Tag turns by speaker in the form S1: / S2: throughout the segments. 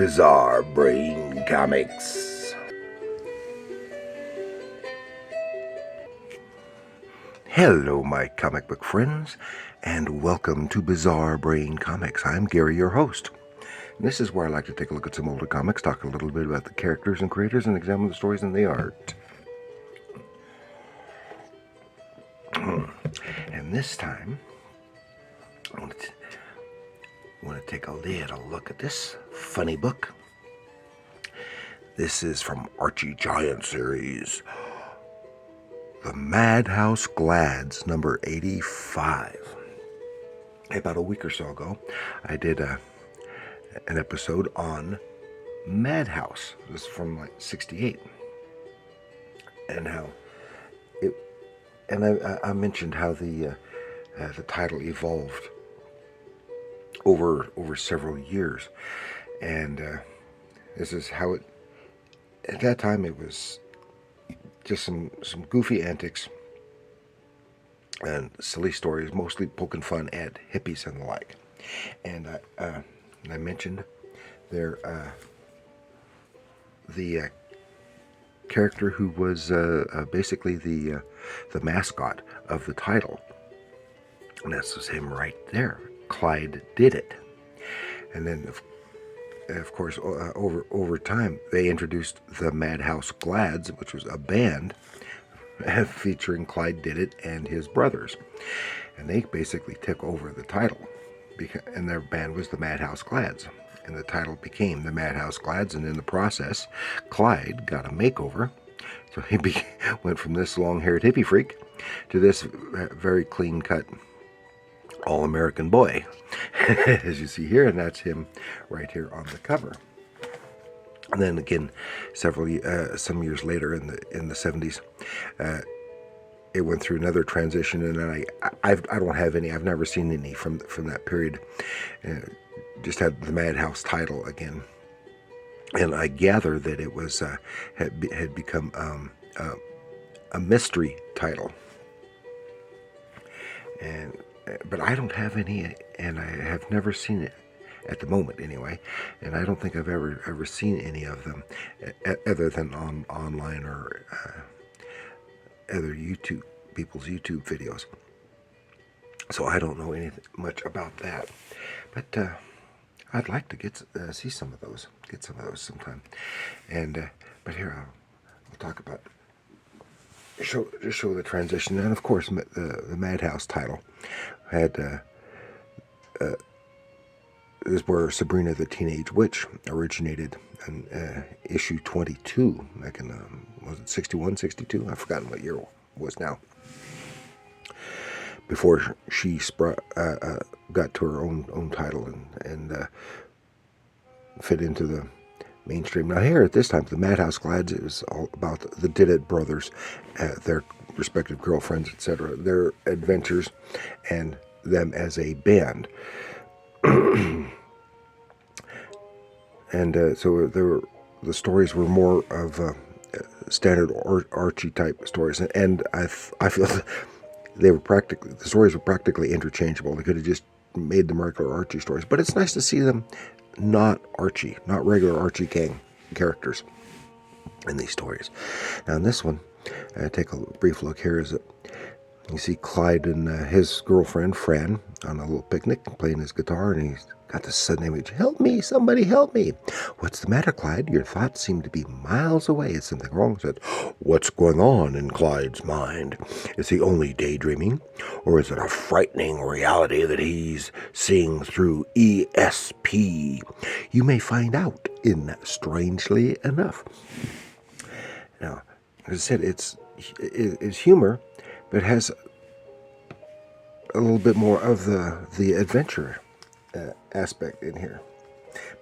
S1: Bizarre Brain Comics. Hello, my comic book friends, and welcome to Bizarre Brain Comics. I'm Gary, your host. And this is where I like to take a look at some older comics, talk a little bit about the characters and creators, and examine the stories and the art. And this time, I want to take a little look at this funny book. This is from Archie Giant series, the MadHouse Glads, number 85. About a week or so ago, I did an episode on MadHouse. This is from like '68, and how it. And I mentioned how the title evolved over several years, and this is how it. At that time, it was just some goofy antics and silly stories, mostly poking fun at hippies and the like. And I mentioned there the character who was basically the mascot of the title, and this was him right there. Clyde did it. And then of course, over time, they introduced the MadHouse Glads, which was a band featuring Clyde Did It and his brothers. And they basically took over the title, and their band was the MadHouse Glads. And the title became the MadHouse Glads, and in the process, Clyde got a makeover. So he went from this long-haired hippie freak to this very clean-cut all-American boy, as you see here, and that's him right here on the cover. And then again, some years later in the 70s, it went through another transition, and I don't have any. I've never seen any from that period. Just had the MadHouse title again, and I gather that it was had become a mystery title, but I don't have any, and I have never seen it at the moment anyway, and I don't think I've ever seen any of them other than online or other people's YouTube videos. So I don't know much about that, but I'd like to see some of those, get some of those sometime. And but here I'll talk about show the transition, and of course the MadHouse title had is where Sabrina the Teenage Witch originated in issue 22 back in was it 61, 62? I've forgotten what year it was now. Before she got to her own title and fit into the mainstream. Now here at this time, the MadHouse Glads, it was all about the Did It brothers, their respective girlfriends, etc., their adventures, and them as a band. And so the stories were more of standard Archie type stories, and I feel that the stories were practically interchangeable. They could have just made them regular Archie stories, but it's nice to see them not regular Archie Gang characters in these stories. Now in this one, take a brief look here. Is that you see Clyde and his girlfriend Fran on a little picnic playing his guitar, and he's got this sudden image, "Help me, somebody help me." "What's the matter, Clyde? Your thoughts seem to be miles away. Is something wrong?" Said, "What's going on in Clyde's mind? Is he only daydreaming? Or is it a frightening reality that he's seeing through ESP? You may find out in Strangely Enough." Now, as I said, it's humor, but it has a little bit more of the adventure aspect in here.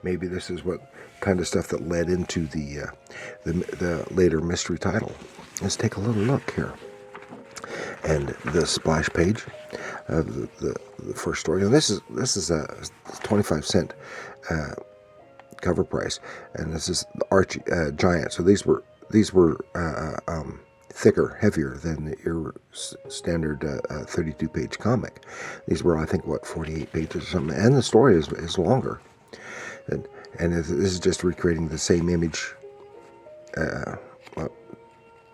S1: Maybe this is what kind of stuff that led into the later mystery title. Let's take a little look here. And the splash page of the first story. And this is a 25-cent cover price, and this is the Archie Giant. So these were thicker, heavier than your standard 32-page comic. These were, I think, 48 pages or something, and the story is longer. And And this is just recreating the same image,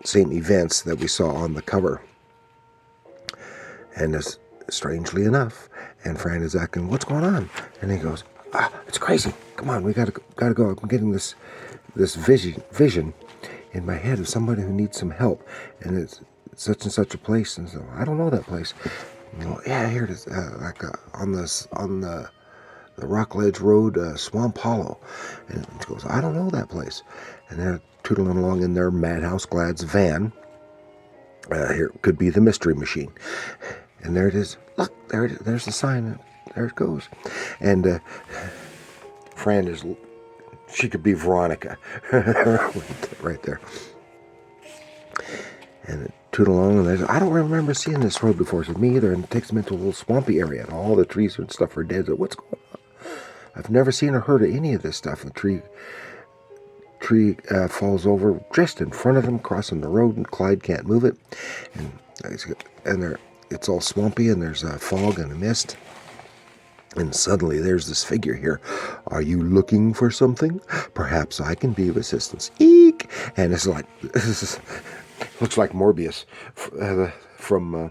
S1: same events that we saw on the cover. And strangely enough, and Fran is asking, "What's going on?" And he goes, "It's crazy. Come on, we gotta go. I'm getting this vision in my head of somebody who needs some help, and it's such and such a place." And so, I don't know that place. Yeah, here it is, on the Rockledge Road, Swamp Hollow. And she goes, "I don't know that place." And they're tootling along in their MadHouse Glad's van. Here could be the Mystery Machine. And there it is. Look, there it is. There's the sign. There it goes. And Fran she could be Veronica. Right there. And toot along, and there's, "I don't remember seeing this road before." Said, "Me either." And it takes them into a little swampy area, and all the trees and stuff are dead. So, "What's going on? I've never seen or heard of any of this stuff." And the tree falls over just in front of them, crossing the road, and Clyde can't move it. And it's all swampy, and there's a fog and a mist. And suddenly there's this figure here. "Are you looking for something? Perhaps I can be of assistance." Eek! And it's like, looks like Morbius from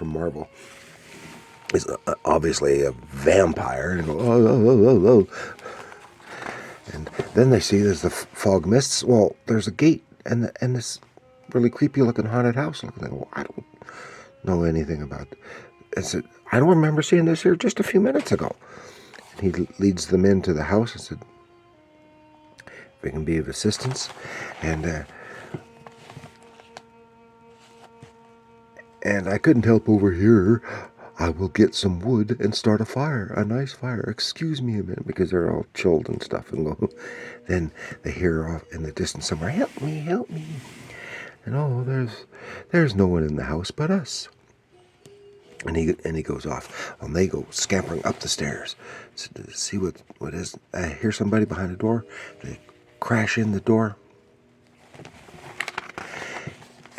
S1: Marvel. He's obviously a vampire. And go, oh. And then they see there's the fog mists. Well, there's a gate and this really creepy looking haunted house. Well, I don't know anything about it. I said, "I don't remember seeing this here just a few minutes ago." And he leads them into the house and said, "If we can be of assistance." And I couldn't help over here. "I will get some wood and start a fire, a nice fire. Excuse me a minute," because they're all chilled and stuff. And then they hear off in the distance somewhere, "Help me, help me." And there's no one in the house but us. And he goes off. And they go scampering up the stairs to see what is. I hear somebody behind the door. They crash in the door.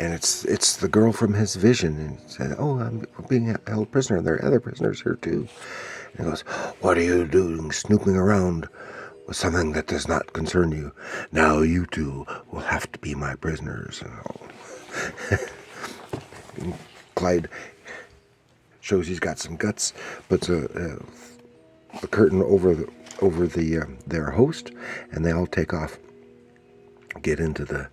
S1: And it's the girl from his vision. And he said, "Oh, I'm being held prisoner. There are other prisoners here too." And he goes, "What are you doing snooping around with something that does not concern you? Now you two will have to be my prisoners." And Clyde shows he's got some guts, puts a curtain over their host, and they all take off, get into the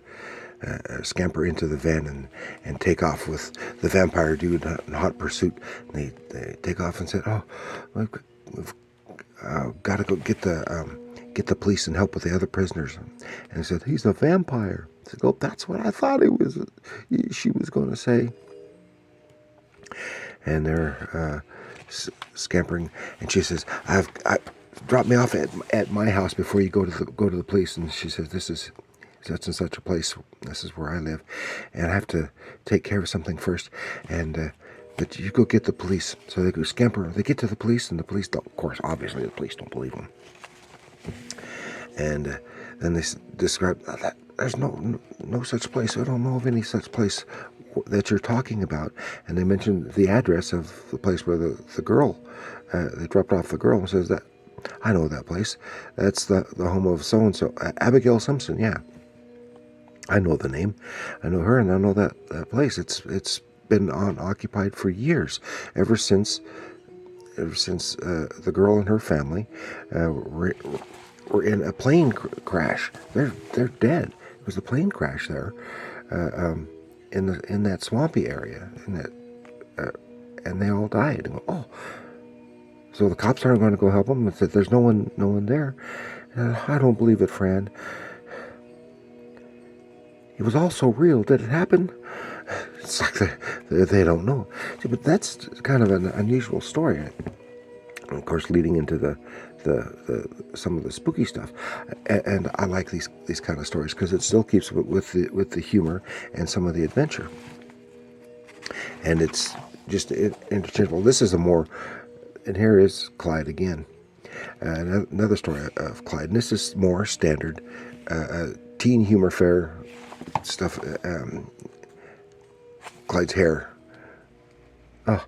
S1: scamper into the van and take off with the vampire dude in hot pursuit. And they take off and said, "Oh, we've got to go get the police and help with the other prisoners." And he said, "He's a vampire." I said, "Oh, that's what I thought it was." She was going to say. And they're scampering, and she says, "I drop me off at my house before you go to the police." And she says, "This is such and such a place. This is where I live, and I have to take care of something first. And but you go get the police." So they go scamper. They get to the police, and the police don't. Of course, obviously, the police don't believe them. And then they describe that there's no such place. I don't know of any such place that you're talking about. And they mentioned the address of the place where the girl, they dropped off the girl, and says, "That I know that place. That's the home of so and so, Abigail Simpson." "Yeah, I know the name. I know her, and I know that place. It's been unoccupied for years, ever since the girl and her family were in a plane crash. They're dead. It was a plane crash there, in that swampy area, and they all died." And go, "Oh, so the cops aren't going to go help them?" And said, "There's no one there." "I don't believe it, Fran. It was all so real. Did it happen?" It's like they don't know. See, but that's kind of an unusual story. And of course, leading into the some of the spooky stuff. And I like these kind of stories because it still keeps with the humor and some of the adventure. And it's just interchangeable. This is and here is Clyde again. Another story of Clyde. And this is more standard teen humor fare stuff. Clyde's hair. Oh,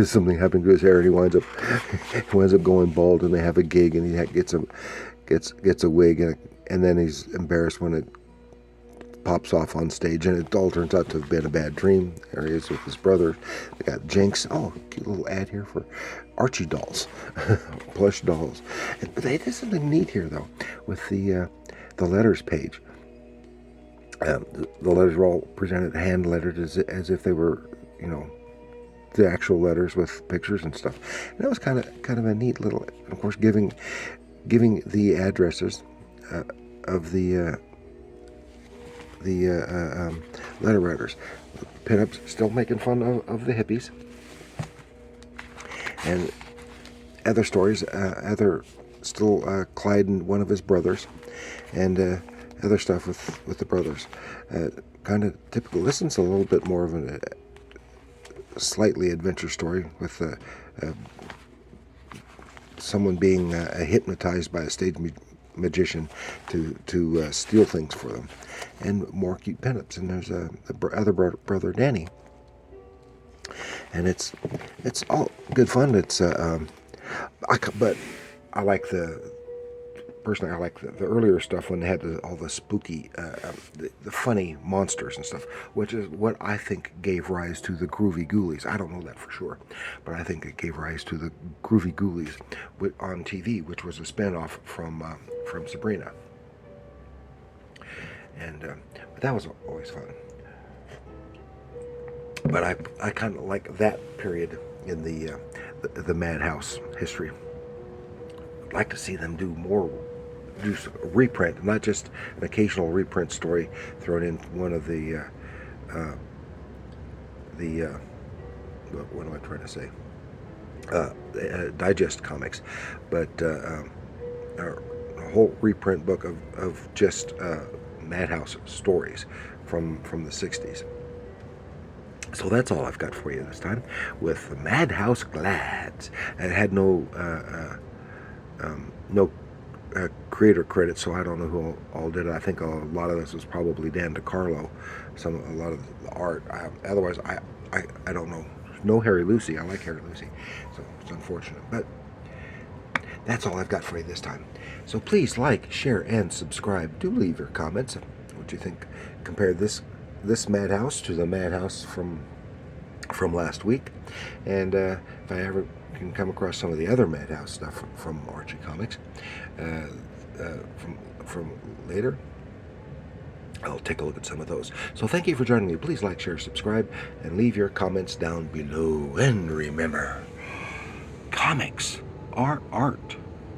S1: something happened to his hair, and he winds up going bald, and they have a gig, and he gets a wig, and then he's embarrassed when it pops off on stage, and it all turns out to have been a bad dream. There he is with his brother. They got Jinx. Oh, cute little ad here for Archie dolls, plush dolls. And they did something neat here though, with the letters page. The letters were all presented hand lettered as if they were, the actual letters with pictures and stuff. And that was kind of a neat little, of course, giving the addresses of the letter writers. Pinups still making fun of the hippies, and other stories. Other still Clyde and one of his brothers, and other stuff with the brothers. Kind of typical. This one's a little bit more of a slightly adventure story with someone being hypnotized by a stage magician to steal things for them, and more cute pinups. And there's other brother Danny, and it's all good fun. It's but I like personally I like the earlier stuff when they had all the spooky, the funny monsters and stuff, which is what I think gave rise to the Groovy Ghoulies. I don't know that for sure, but I think it gave rise to the Groovy Ghoulies on TV, which was a spinoff from Sabrina. And but that was always fun. But I kind of like that period in the MadHouse history. I'd like to see them do a reprint, not just an occasional reprint story thrown in one of the what am I trying to say? Digest comics, but a whole reprint book of just MadHouse stories from the 60s. So that's all I've got for you this time with the MadHouse Glads. It had no creator credit, so I don't know who all did it. I think a lot of this was probably Dan DiCarlo. A lot of the art. Otherwise, I don't know. No Harry Lucy. I like Harry Lucy, so it's unfortunate. But that's all I've got for you this time. So please like, share, and subscribe. Do leave your comments. What you think? Compare this MadHouse to the MadHouse from last week, and if I ever can come across some of the other MadHouse stuff from Archie Comics from later, I'll take a look at some of those. So thank you for joining me. Please like, share, subscribe, and leave your comments down below. And remember, comics are art.